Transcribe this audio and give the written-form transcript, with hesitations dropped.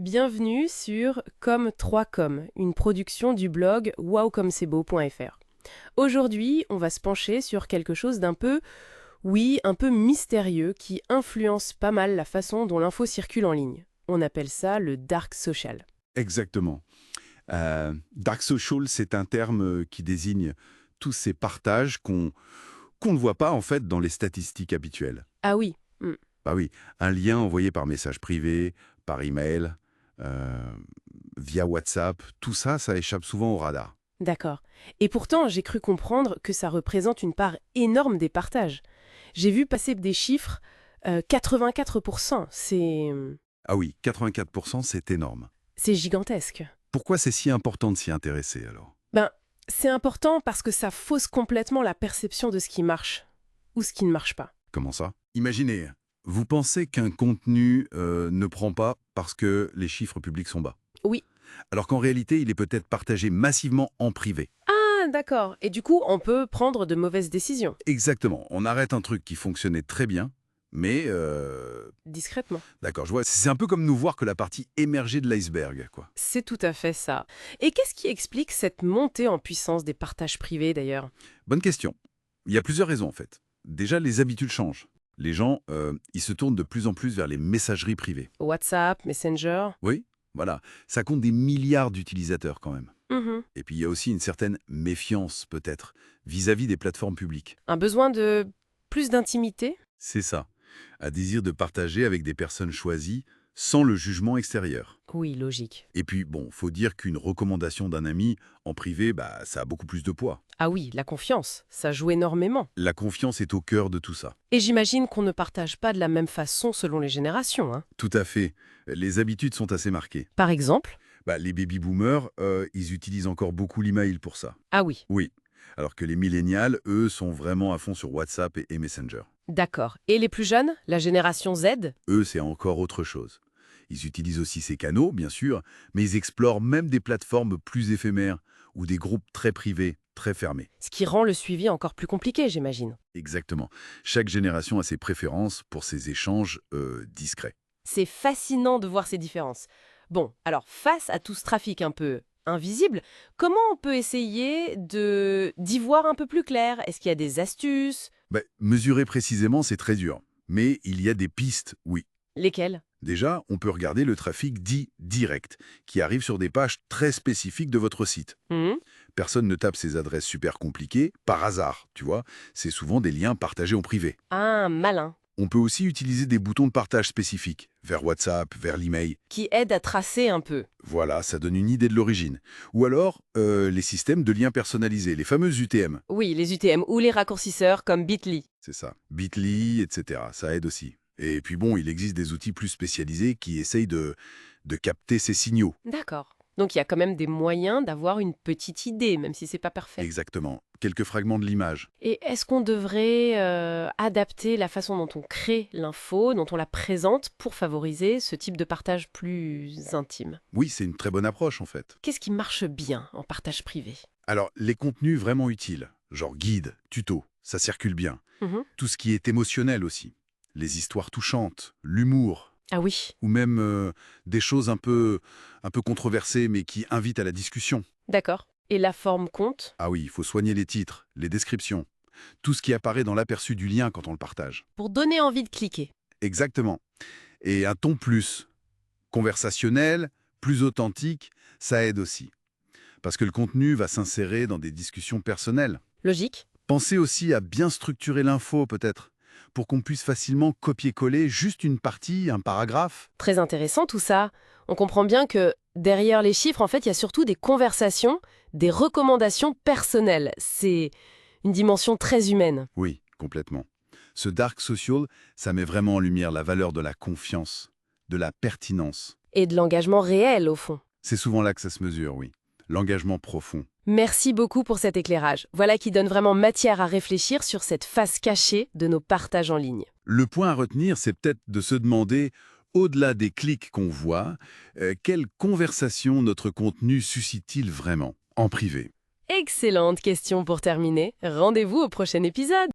Bienvenue sur Comme3Com, une production du blog wowcommec'estbeau.fr. Aujourd'hui, on va se pencher sur quelque chose un peu mystérieux qui influence pas mal la façon dont l'info circule en ligne. On appelle ça le dark social. Exactement. Dark social, c'est un terme qui désigne tous ces partages qu'on ne voit pas en fait dans les statistiques habituelles. Ah oui, Bah oui, un lien envoyé par message privé, par email, euh, via WhatsApp, tout ça, ça échappe souvent au radar. d'accord. Et pourtant, j'ai cru comprendre que ça représente une part énorme des partages. J'ai vu passer des chiffres, 84%, Ah oui, 84%, c'est énorme. c'est gigantesque. Pourquoi c'est si important de s'y intéresser alors? Ben, c'est important parce que ça fausse complètement la perception de ce qui marche ou ce qui ne marche pas. Comment ça? Imaginez, vous pensez qu'un contenu ne prend pas parce que les chiffres publics sont bas. Oui. Alors qu'en réalité, il est peut-être partagé massivement en privé. Ah, d'accord. Et du coup, on peut prendre de mauvaises décisions, Exactement. On arrête un truc qui fonctionnait très bien, mais discrètement. d'accord, je vois. C'est un peu comme nous voir que la partie émergée de l'iceberg, quoi. C'est tout à fait ça. Et qu'est-ce qui explique cette montée en puissance des partages privés d'ailleurs? Bonne question. Il y a plusieurs raisons en fait. Déjà, les habitudes changent. Les gens, ils se tournent de plus en plus vers les messageries privées. WhatsApp, Messenger. Oui, voilà. Ça compte des milliards d'utilisateurs quand même. Mhm. Et puis il y a aussi une certaine méfiance peut-être vis-à-vis des plateformes publiques. Un besoin de plus d'intimité? C'est ça. Un désir de partager avec des personnes choisies sans le jugement extérieur. Oui, logique. Et puis, bon, faut dire qu'une recommandation d'un ami en privé, bah, ça a beaucoup plus de poids. Ah oui, la confiance, ça joue énormément. La confiance est au cœur de tout ça. Et j'imagine qu'on ne partage pas de la même façon selon les générations, hein. Tout à fait. Les habitudes sont assez marquées. Par exemple? Bah, les baby-boomers, ils utilisent encore beaucoup l'email pour ça. Ah oui, Oui. Alors que les millénials, eux, sont vraiment à fond sur WhatsApp et Messenger. d'accord. Et les plus jeunes, la génération Z? Eux, c'est encore autre chose. Ils utilisent aussi ces canaux, bien sûr, mais ils explorent même des plateformes plus éphémères ou des groupes très privés, très fermés. Ce qui rend le suivi encore plus compliqué, j'imagine. Exactement. Chaque génération a ses préférences pour ces échanges discrets. C'est fascinant de voir ces différences. Bon, alors face à tout ce trafic un peu invisible, comment on peut essayer d'y voir un peu plus clair? Est-ce qu'il y a des astuces? Ben, mesurer précisément, c'est très dur. Mais il y a des pistes, oui. Lesquelles? Déjà, on peut regarder le trafic dit direct, qui arrive sur des pages très spécifiques de votre site. Mhm. Personne ne tape ces adresses super compliquées par hasard, tu vois. C'est souvent des liens partagés en privé. Ah, malin. On peut aussi utiliser des boutons de partage spécifiques, vers WhatsApp, vers l'email. Qui aide à tracer un peu. Voilà, ça donne une idée de l'origine. Ou alors, les systèmes de liens personnalisés, les fameux UTM. Oui, les UTM ou les raccourcisseurs comme Bitly. C'est ça. Bitly, etc. Ça aide aussi. Et puis bon, il existe des outils plus spécialisés qui essayent de capter ces signaux. D'accord. Donc il y a quand même des moyens d'avoir une petite idée, même si c'est pas parfait. Exactement. Quelques fragments de l'image. Et est-ce qu'on devrait adapter la façon dont on crée l'info, dont on la présente, pour favoriser ce type de partage plus intime? Oui, c'est une très bonne approche en fait. Qu'est-ce qui marche bien en partage privé? Alors, les contenus vraiment utiles, genre guides, tutos, ça circule bien. Mhm. Tout ce qui est émotionnel aussi. Les histoires touchantes, l'humour, Ah oui, ou même des choses un peu controversées mais qui invitent à la discussion. d'accord. Et la forme compte? Ah oui, il faut soigner les titres, les descriptions, tout ce qui apparaît dans l'aperçu du lien quand on le partage. Pour donner envie de cliquer. Exactement. Et un ton plus conversationnel, plus authentique, ça aide aussi. Parce que le contenu va s'insérer dans des discussions personnelles. Logique. Pensez aussi à bien structurer l'info peut-être, pour qu'on puisse facilement copier-coller juste une partie, un paragraphe. Très intéressant tout ça. On comprend bien que derrière les chiffres, en fait, il y a surtout des conversations, des recommandations personnelles. C'est une dimension très humaine. Oui, complètement. Ce dark social, ça met vraiment en lumière la valeur de la confiance, de la pertinence. Et de l'engagement réel, au fond. C'est souvent là que ça se mesure, oui. L'engagement profond. Merci beaucoup pour cet éclairage. Voilà qui donne vraiment matière à réfléchir sur cette face cachée de nos partages en ligne. Le point à retenir, c'est peut-être de se demander, au-delà des clics qu'on voit, quelle conversation notre contenu suscite-t-il vraiment, en privé? Excellente question pour terminer. Rendez-vous au prochain épisode.